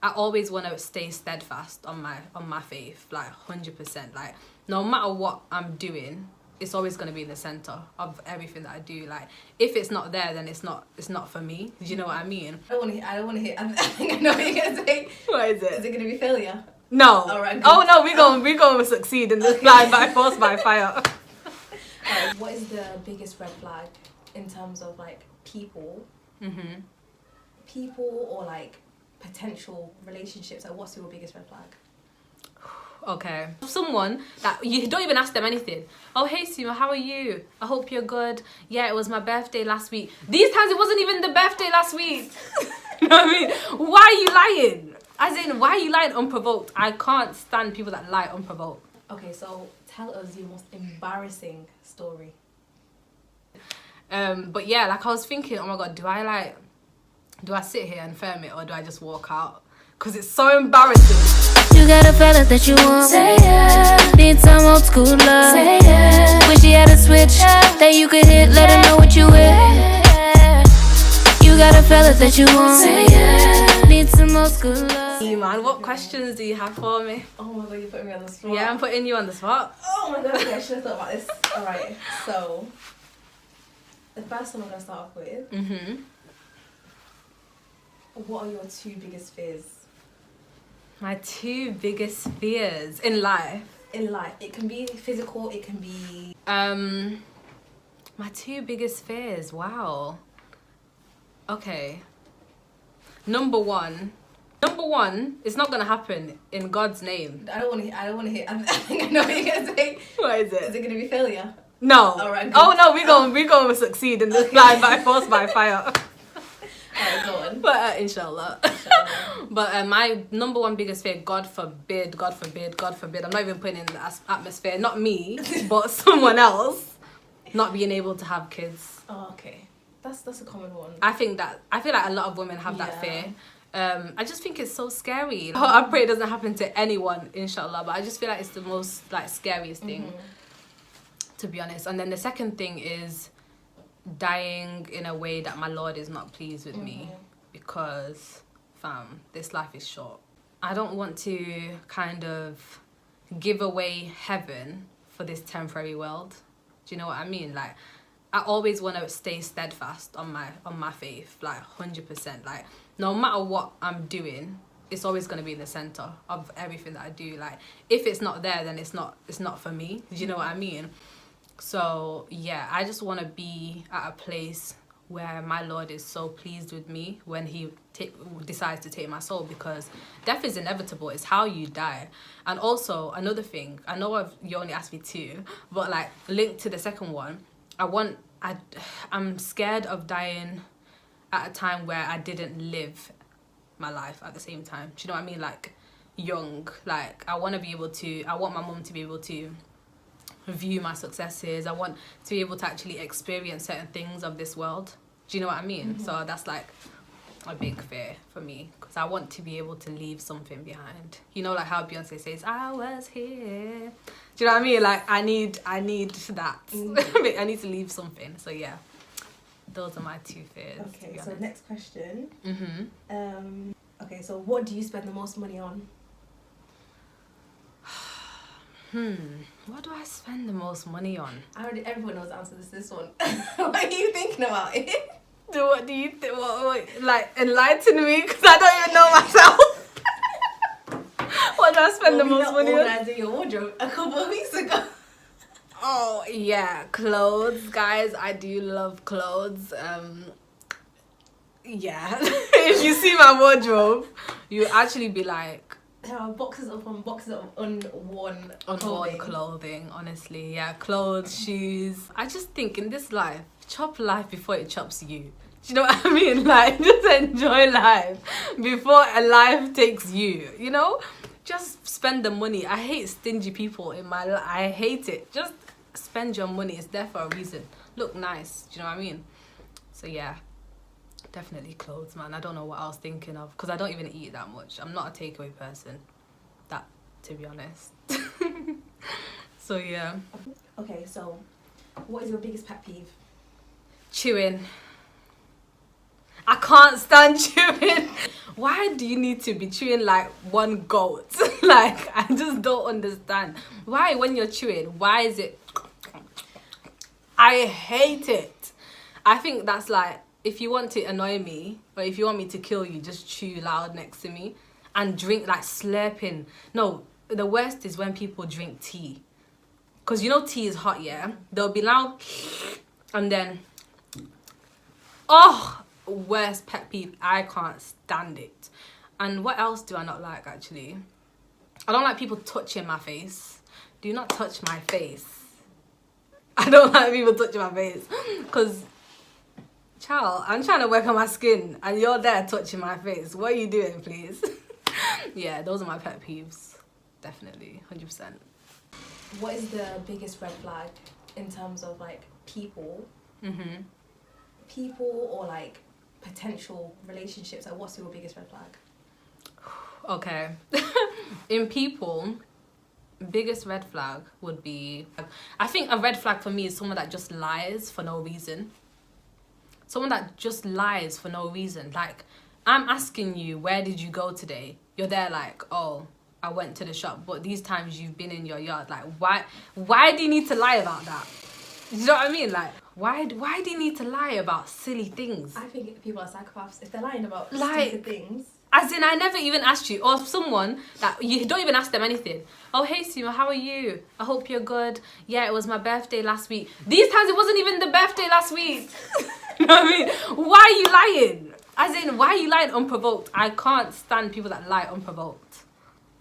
I always want to stay steadfast on my faith, like 100%. Like no matter what I'm doing, it's always going to be in the center of everything that I do. Like if it's not there, then it's not for me. Do you know what I mean? I don't want to hear. I think I know what you're gonna say. What is it? Is it gonna be failure? No. All right. Oh no, we're going to succeed in this plan by force by fire. What is the biggest red flag in terms of like people? Mhm. People or like potential relationships. Like, what's your biggest red flag? Okay. Someone that you don't even ask them anything. Oh, hey Suma, how are you? I hope you're good. Yeah, it was my birthday last week. These times it wasn't even the birthday last week. You know what I mean? Why are you lying? As in, why are you lying unprovoked? I can't stand people that lie unprovoked. Okay, so tell us your most embarrassing story. But yeah, like I was thinking, oh my god, do I sit here and film it or do I just walk out? Because it's so embarrassing. You got a fella that you want. Say yeah. Need some old school love. Say yeah. Wish you had a switch that you could hit. Let her know what you with. You got a fella that you want. Say yeah. Need some old school love. Hey man, what questions do you have for me? Oh my god, you're putting me on the spot. Yeah, I'm putting you on the spot. Oh my god, okay, I should have thought about this. Alright, so the first one I'm gonna start off with. What are your two biggest fears? My two biggest fears in life. In life. It can be physical, it can be My two biggest fears, wow. Okay. Number one, it's not gonna happen in God's name. I don't want to hear. I think I know what you're gonna say. What is it? Is it gonna be failure? No. All right. Oh no, we're going to succeed in this plan by force by fire. Alright, go on. But inshallah. But my number one biggest fear, God forbid, I'm not even putting in the atmosphere, not me, but someone else, not being able to have kids. Oh, okay. That's a common one. I feel like a lot of women have that Yeah. fear. I just think it's so scary. I pray it doesn't happen to anyone, inshallah, but I just feel like it's the most like scariest thing, to be honest. And then the second thing is dying in a way that my Lord is not pleased with me, because fam, this life is short. I don't want to kind of give away heaven for this temporary world. Do you know what I mean? Like I always want to stay steadfast on my faith, like 100%. Like no matter what I'm doing, it's always going to be in the center of everything that I do. Like if it's not there, then it's not for me. Do you know what I mean? So yeah, I just want to be at a place where my Lord is so pleased with me when he decides to take my soul, because death is inevitable. It's how you die. And also another thing, I know you only asked me two, but like linked to the second one, I'm scared of dying at a time where I didn't live my life at the same time. Do you know what I mean? Like young. Like I want my mum to be able to view my successes. I want to be able to actually experience certain things of this world. Do you know what I mean? So that's like a big fear for me, because I want to be able to leave something behind. You know, like how Beyonce says, I was here. Do you know what I mean? Like I need that. I need to leave something. So yeah, those are my two fears. Okay, so next question. Okay, so what do you spend the most money on? What do I spend the most money on? Everyone knows the answer to this one. What are you thinking about it? What do you think? What, like enlighten me, because I don't even know myself. What do I spend the most money on? Organising your wardrobe a couple of weeks ago. Oh yeah, clothes, guys. I do love clothes. Yeah. If you see my wardrobe, you actually be like, There are boxes of unworn clothing, honestly. Yeah, clothes, shoes. I just think in this life, chop life before it chops you. Do you know what I mean? Like, just enjoy life before a life takes you, you know? Just spend the money. I hate stingy people in my life. I hate it. Just spend your money. It's there for a reason. Look nice. Do you know what I mean? So yeah, definitely clothes, man. I don't know what I was thinking of, because I don't even eat that much. I'm not a takeaway person, to be honest. So yeah. Okay, so what is your biggest pet peeve? Chewing. I can't stand chewing. why do you need to be chewing like one goat? Like, I just don't understand. Why, when you're chewing, why is it... I hate it. I think that's like, if you want to annoy me, or if you want me to kill you, just chew loud next to me. And drink, like slurping. No, the worst is when people drink tea. Because you know tea is hot, yeah? They'll be loud. And then... Oh! Worst pet peeve. I can't stand it. And what else do I not like, actually? I don't like people touching my face. Do not touch my face. I don't like people touching my face. Because, child, I'm trying to work on my skin. And you're there touching my face. What are you doing, please? Yeah, those are my pet peeves. Definitely. 100%. What is the biggest red flag in terms of like people? People or like potential relationships? Like, what's your biggest red flag? Okay. In people, biggest red flag would be... I think a red flag for me is someone that just lies for no reason. Someone that just lies for no reason. Like, I'm asking you, where did you go today? You're there like, oh, I went to the shop. But these times you've been in your yard. Like, why do you need to lie about that? You know what I mean? Like, why do you need to lie about silly things? I think people are psychopaths if they're lying about like, stupid things. As in, I never even asked you. Or someone that you don't even ask them anything. Oh, hey, Suma, how are you? I hope you're good. Yeah, it was my birthday last week. These times, it wasn't even the birthday last week. You know what I mean? Why are you lying? As in, why are you lying unprovoked? I can't stand people that lie unprovoked.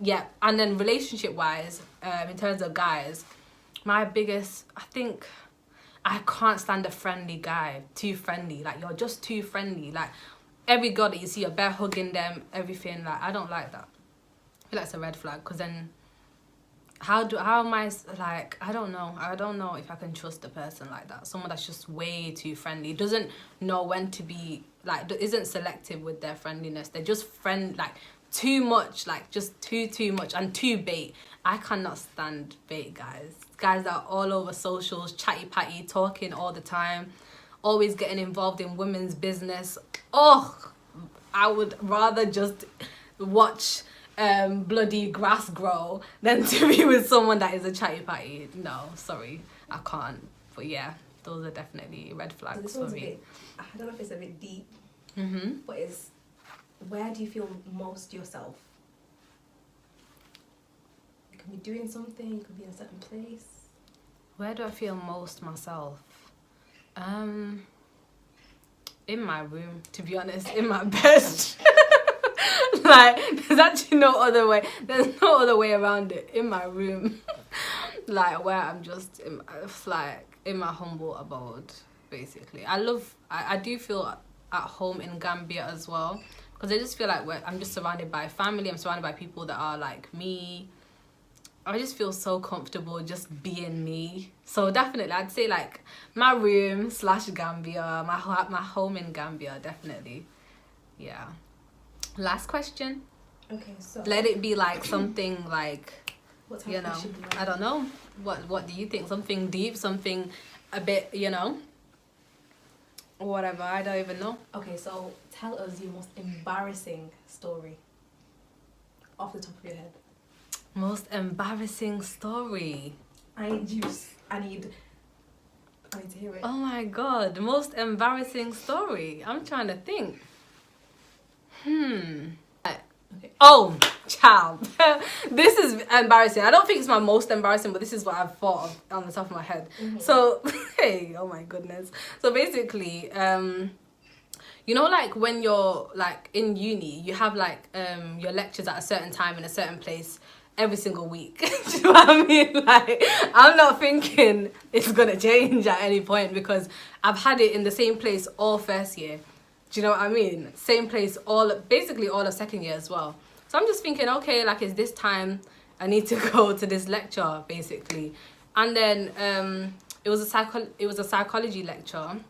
Yeah, and then relationship-wise, in terms of guys, my biggest, I think... I can't stand a friendly guy. Too friendly. Like, you're just too friendly. Like, every girl that you see, you're bare hugging them, everything. Like, I don't like that. I feel like it's a red flag. Because then, how am I, like, I don't know. I don't know if I can trust a person like that. Someone that's just way too friendly. Doesn't know when to be, like, isn't selective with their friendliness. They're just like, too much. Like, just too much. And too bait. I cannot stand bait guys. Guys that are all over socials, chatty patty, talking all the time, always getting involved in women's business. Oh, I would rather just watch bloody grass grow than to be with someone that is a chatty patty. No, sorry, I can't. But yeah, those are definitely red flags so for me. I don't know if it's a bit deep, but it's, where do you feel most yourself? You can be doing something, you could be in a certain place. Where do I feel most myself? In my room, to be honest, in my bed. Like, there's actually no other way. There's no other way around it. In my room. Like, where I'm just, in my humble abode, basically. I do feel at home in Gambia as well. Because I just feel like I'm just surrounded by family. I'm surrounded by people that are like me. I just feel so comfortable just being me. So definitely, I'd say like my room / Gambia, my home in Gambia, definitely. Yeah. Last question. Okay, so let it be like something like, what type you of know, question do you want? I don't know. What do you think? Something deep, something a bit, you know, whatever. I don't even know. Okay, so tell us your most embarrassing story off the top of your head. Most embarrassing story. I need to hear it. Oh my god, most embarrassing story. I'm trying to think. Okay. Oh, child. This is embarrassing. I don't think it's my most embarrassing, but this is what I've thought of on the top of my head. So, hey, oh my goodness. So basically, you know, like when you're like in uni, you have like your lectures at a certain time in a certain place every single week. Do you know what I mean? Like, I'm not thinking it's gonna change at any point because I've had it in the same place all first year. Do you know what I mean? Same place basically all of second year as well. So I'm just thinking, okay, like, is this time I need to go to this lecture basically? And then it was a psychology lecture.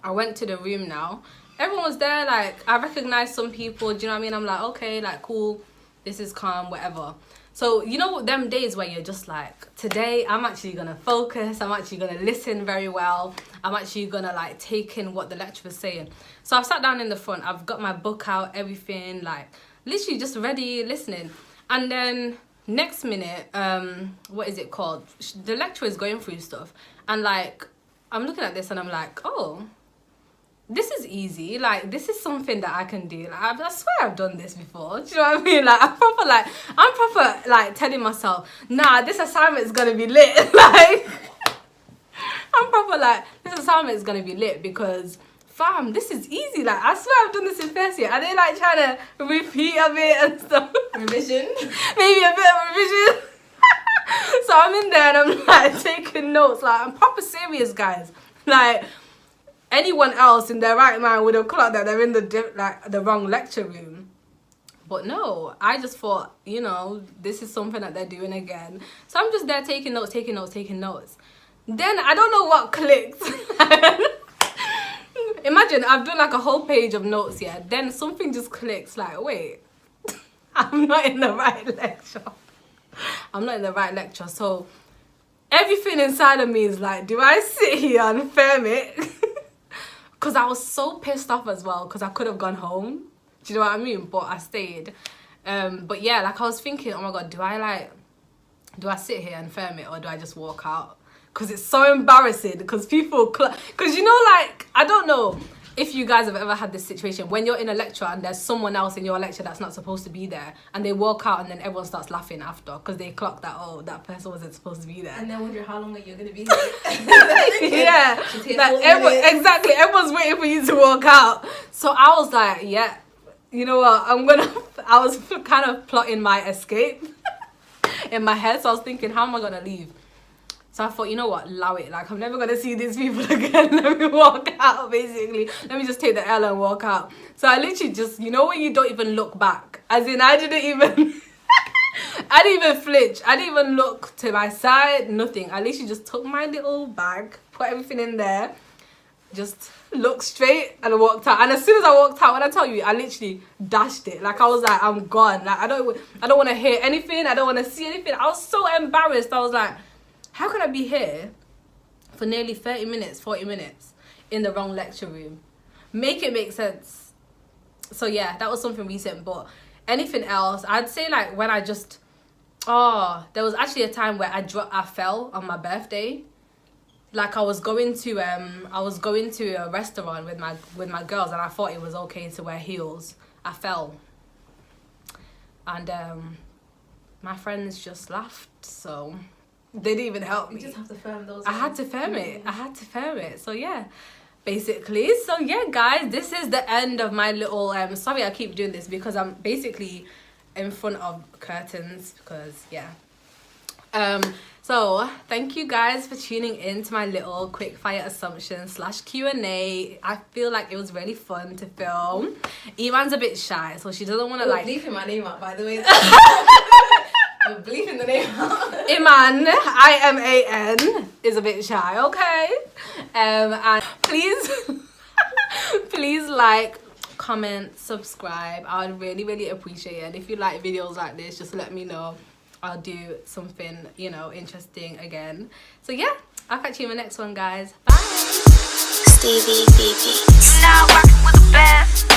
I went to the room now. Everyone was there. Like, I recognized some people. Do you know what I mean? I'm like, okay, like, cool. this is calm, whatever. So, you know, them days where you're just like, today I'm actually going to focus. I'm actually going to listen very well. I'm actually going to like take in what the lecturer's saying. So I've sat down in the front. I've got my book out, everything, like literally just ready, listening. And then next minute, what is it called? The lecturer is going through stuff. And like, I'm looking at this and I'm like, oh, this is easy. Like, this is something that I can do. Like, I swear I've done this before. Do you know what I mean? Like, I'm proper telling myself, nah, this assignment is gonna be lit. Like, I'm proper like, this assignment is gonna be lit because, fam, this is easy. Like, I swear I've done this in first year. Are they like trying to repeat a bit and stuff? Revision? Maybe a bit of revision. So I'm in there and I'm like taking notes. Like, I'm proper serious, guys. Like, anyone else in their right mind would have clocked that they're in the wrong lecture room. But no, I just thought, you know, this is something that they're doing again. So I'm just there taking notes. Then I don't know what clicked. Imagine I've done like a whole page of notes, yeah. Then something just clicks like, wait, I'm not in the right lecture. So everything inside of me is like, do I sit here and film it? Because I was so pissed off as well because I could have gone home. Do you know what I mean? But I stayed. But yeah, like I was thinking, oh my God, do I sit here and film it or do I just walk out? Because it's so embarrassing because people, because you know, like, I don't know if you guys have ever had this situation when you're in a lecture and there's someone else in your lecture that's not supposed to be there and they walk out and then everyone starts laughing after because they clock that, oh, that person wasn't supposed to be there. And then wonder how long are you going to be here. Yeah, like exactly, everyone's waiting for you to walk out. So I was like, yeah, you know what, I was kind of plotting my escape in my head. So I was thinking, how am I going to leave? So I thought, you know what, allow it. Like, I'm never going to see these people again. Let me walk out, basically. Let me just take the L and walk out. So I literally just, you know when you don't even look back? As in, I didn't even flinch. I didn't even look to my side, nothing. I literally just took my little bag, put everything in there, just looked straight and walked out. And as soon as I walked out, when I tell you, I literally dashed it. Like, I was like, I'm gone. Like, I don't want to hear anything. I don't want to see anything. I was so embarrassed. I was like, how can I be here for nearly 30 minutes, 40 minutes in the wrong lecture room? Make it make sense. So yeah, that was something recent. But anything else, I'd say like when I just, there was actually a time where I fell on my birthday. Like I was going to a restaurant with my girls and I thought it was okay to wear heels. I fell. And my friends just laughed, so they didn't even help me. You just have to firm those. I had to firm it. So yeah, basically. So yeah, guys, this is the end of my little. Sorry, I keep doing this because I'm basically in front of curtains because yeah. So thank you guys for tuning in to my little quick fire assumption / Q&A. I feel like it was really fun to film. Iman's a bit shy, so she doesn't want to like. Bleeping my name out, by the way. We're bleeping the name out. Iman, IMAN, is a bit shy, okay? And please like, comment, subscribe. I would really, really appreciate it. And if you like videos like this, just let me know. I'll do something, you know, interesting again. So yeah, I'll catch you in the next one, guys. Bye. Stevie, BB. You now rocking with the best.